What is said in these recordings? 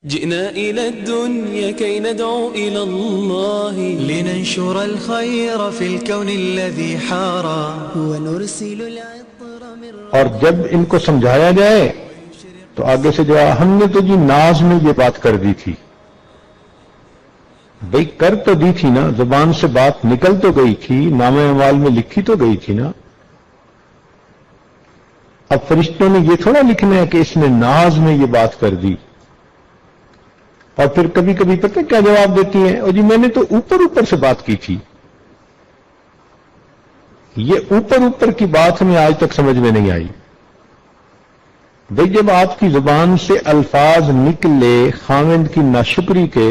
جئنا إلى الدنيا كي ندعو إلى الله لننشر الخير في الكون الذي حارى ونرسل العطر من اور جب ان کو سمجھایا جائے تو آگے سے جو ہم نے تو جی ناز میں یہ بات کر دی تھی، بھئی کر تو دی تھی نا، زبان سے بات نکل تو گئی تھی، نامہ اعمال میں لکھی تو گئی تھی نا۔ اب فرشتوں نے یہ تھوڑا لکھنا ہے کہ اس نے ناز میں یہ بات کر دی۔ اور پھر کبھی کبھی پتہ کیا جواب دیتی ہیں، اور جی میں نے تو اوپر اوپر سے بات کی تھی۔ یہ اوپر اوپر کی بات ہمیں آج تک سمجھ میں نہیں آئی۔ بھئی جب آپ کی زبان سے الفاظ نکلے خاوند کی ناشکری کے،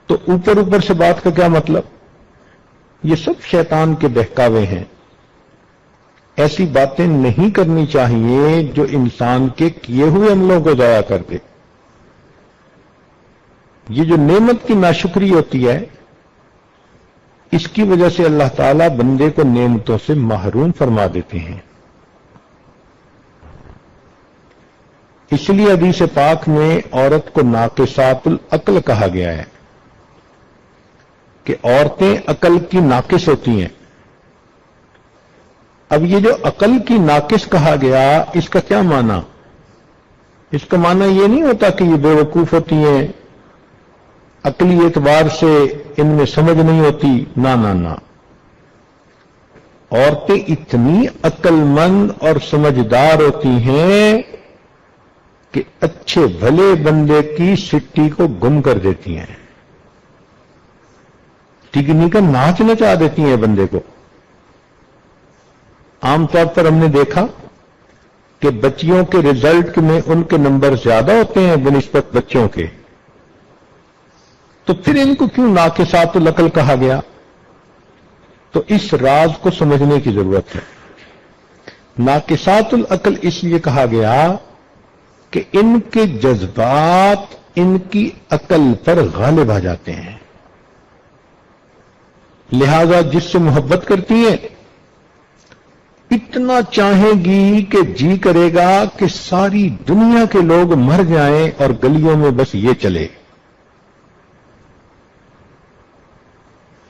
تو اوپر اوپر سے بات کا کیا مطلب؟ یہ سب شیطان کے بہکاوے ہیں۔ ایسی باتیں نہیں کرنی چاہیے جو انسان کے کیے ہوئے عملوں کو ضائع کر دے۔ یہ جو نعمت کی ناشکری ہوتی ہے، اس کی وجہ سے اللہ تعالیٰ بندے کو نعمتوں سے محروم فرما دیتے ہیں۔ اس لیے حدیث پاک میں عورت کو ناقصات العقل کہا گیا ہے کہ عورتیں عقل کی ناقص ہوتی ہیں۔ اب یہ جو عقل کی ناقص کہا گیا، اس کا کیا معنی؟ اس کا معنی یہ نہیں ہوتا کہ یہ بے وقوف ہوتی ہیں، عقلی اعتبار سے ان میں سمجھ نہیں ہوتی، نہ نہ نہ۔ عورتیں اتنی عقل مند اور سمجھدار ہوتی ہیں کہ اچھے بھلے بندے کی سٹی کو گم کر دیتی ہیں، ٹکنی کا ناچ نچا دیتی ہیں بندے کو۔ عام طور پر ہم نے دیکھا کہ بچیوں کے رزلٹ میں ان کے نمبر زیادہ ہوتے ہیں بنسبت بچوں کے، تو پھر ان کو کیوں ناقصات العقل کہا گیا؟ تو اس راز کو سمجھنے کی ضرورت ہے۔ ناقصات العقل اس لیے کہا گیا کہ ان کے جذبات ان کی عقل پر غالب آ جاتے ہیں، لہذا جس سے محبت کرتی ہیں اتنا چاہیں گی کہ جی کرے گا کہ ساری دنیا کے لوگ مر جائیں اور گلیوں میں بس یہ چلے۔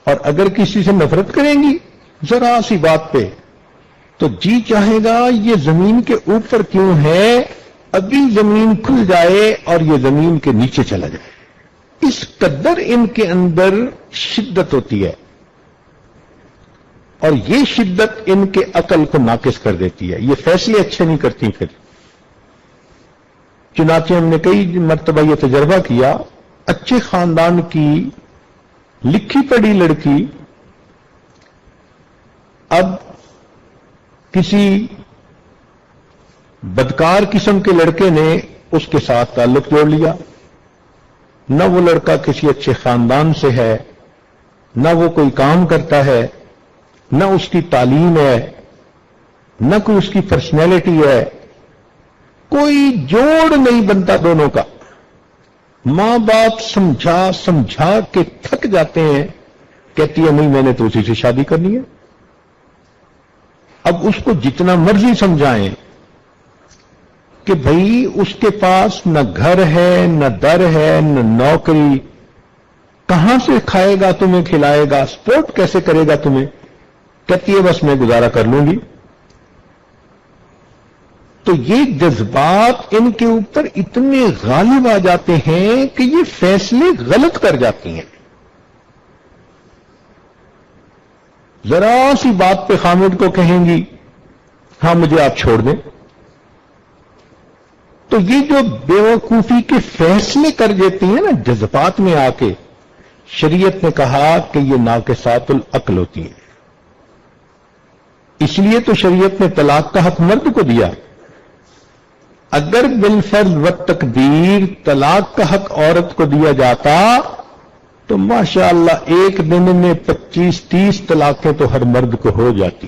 اور اگر کسی سے نفرت کریں گی ذرا سی بات پہ تو جی چاہے گا یہ زمین کے اوپر کیوں ہے، ابھی زمین کھل جائے اور یہ زمین کے نیچے چلا جائے۔ اس قدر ان کے اندر شدت ہوتی ہے، اور یہ شدت ان کے عقل کو ناقص کر دیتی ہے، یہ فیصلے اچھے نہیں کرتی۔ پھر چنانچہ ہم نے کئی مرتبہ یہ تجربہ کیا، اچھے خاندان کی لکھی پڑھی لڑکی اب کسی بدکار قسم کے لڑکے نے اس کے ساتھ تعلق جوڑ لیا، نہ وہ لڑکا کسی اچھے خاندان سے ہے، نہ وہ کوئی کام کرتا ہے، نہ اس کی تعلیم ہے، نہ کوئی اس کی پرسنالٹی ہے، کوئی جوڑ نہیں بنتا دونوں کا۔ ماں باپ سمجھا کے تھک جاتے ہیں، کہتی ہے نہیں میں نے تو اسی سے شادی کرنی ہے۔ اب اس کو جتنا مرضی سمجھائیں کہ بھئی اس کے پاس نہ گھر ہے، نہ در ہے، نہ نوکری، کہاں سے کھائے گا تمہیں، کھلائے گا، سپورٹ کیسے کرے گا تمہیں، کہتی ہے بس میں گزارا کر لوں گی۔ تو یہ جذبات ان کے اوپر اتنے غالب آ جاتے ہیں کہ یہ فیصلے غلط کر جاتی ہیں۔ ذرا سی بات پہ خامد کو کہیں گی ہاں مجھے آپ چھوڑ دیں، تو یہ جو بیوقوفی کے فیصلے کر دیتی ہیں نا جذبات میں آ کے، شریعت نے کہا کہ یہ ناقصات العقل ہوتی ہیں۔ اس لیے تو شریعت نے طلاق کا حق مرد کو دیا۔ اگر بالفرض و تقدیر طلاق کا حق عورت کو دیا جاتا تو ماشاءاللہ ایک دن میں 25-30 طلاقیں تو ہر مرد کو ہو جاتی۔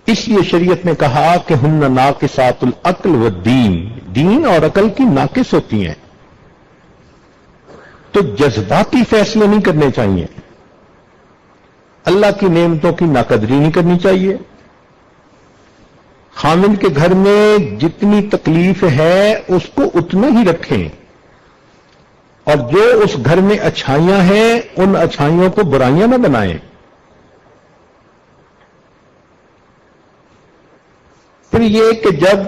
اس لیے شریعت نے کہا کہ ہن ناقصات العقل والدین، دین اور عقل کی ناقص ہوتی ہیں، تو جذباتی فیصلے نہیں کرنے چاہیے، اللہ کی نعمتوں کی ناقدری نہیں کرنی چاہیے، خامند کے گھر میں جتنی تکلیف ہے اس کو اتنا ہی رکھیں، اور جو اس گھر میں اچھائیاں ہیں ان اچھائیوں کو برائیاں نہ بنائیں۔ پھر یہ کہ جب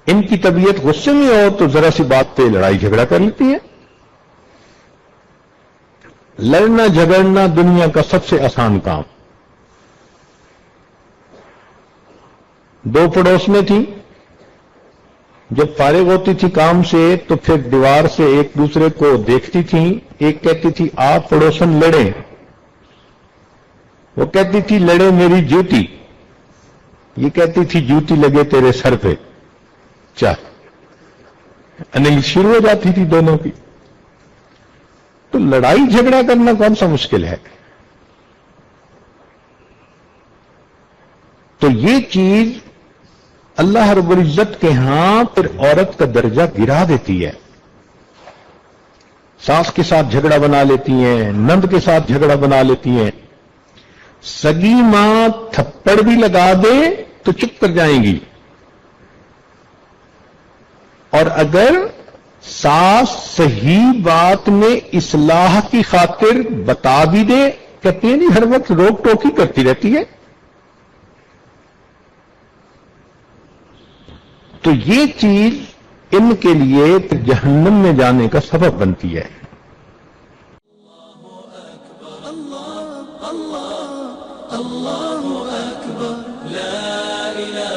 ان کی طبیعت غصے میں ہو تو ذرا سی بات پہ لڑائی جھگڑا کر لیتی ہے۔ لڑنا جھگڑنا دنیا کا سب سے آسان کام۔ دو پڑوس میں تھی، جب فارغ ہوتی تھی کام سے تو پھر دیوار سے ایک دوسرے کو دیکھتی تھیں، ایک کہتی تھی آپ پڑوسن لڑیں، وہ کہتی تھی لڑے میری جوتی، یہ کہتی تھی جوتی لگے تیرے سر پہ، چل انگلی شروع ہو جاتی تھی دونوں کی۔ تو لڑائی جھگڑا کرنا کون سا مشکل ہے؟ تو یہ چیز اللہ رب العزت کے ہاں پھر عورت کا درجہ گرا دیتی ہے۔ ساس کے ساتھ جھگڑا بنا لیتی ہیں، نند کے ساتھ جھگڑا بنا لیتی ہیں، سگی ماں تھپڑ بھی لگا دے تو چپ کر جائیں گی، اور اگر ساس صحیح بات میں اصلاح کی خاطر بتا بھی دے، کہتی ہے نہیں ہر وقت روک ٹوک ہی کرتی رہتی ہے۔ تو یہ چیز ان کے لیے جہنم میں جانے کا سبب بنتی ہے۔ الله أكبر لا إله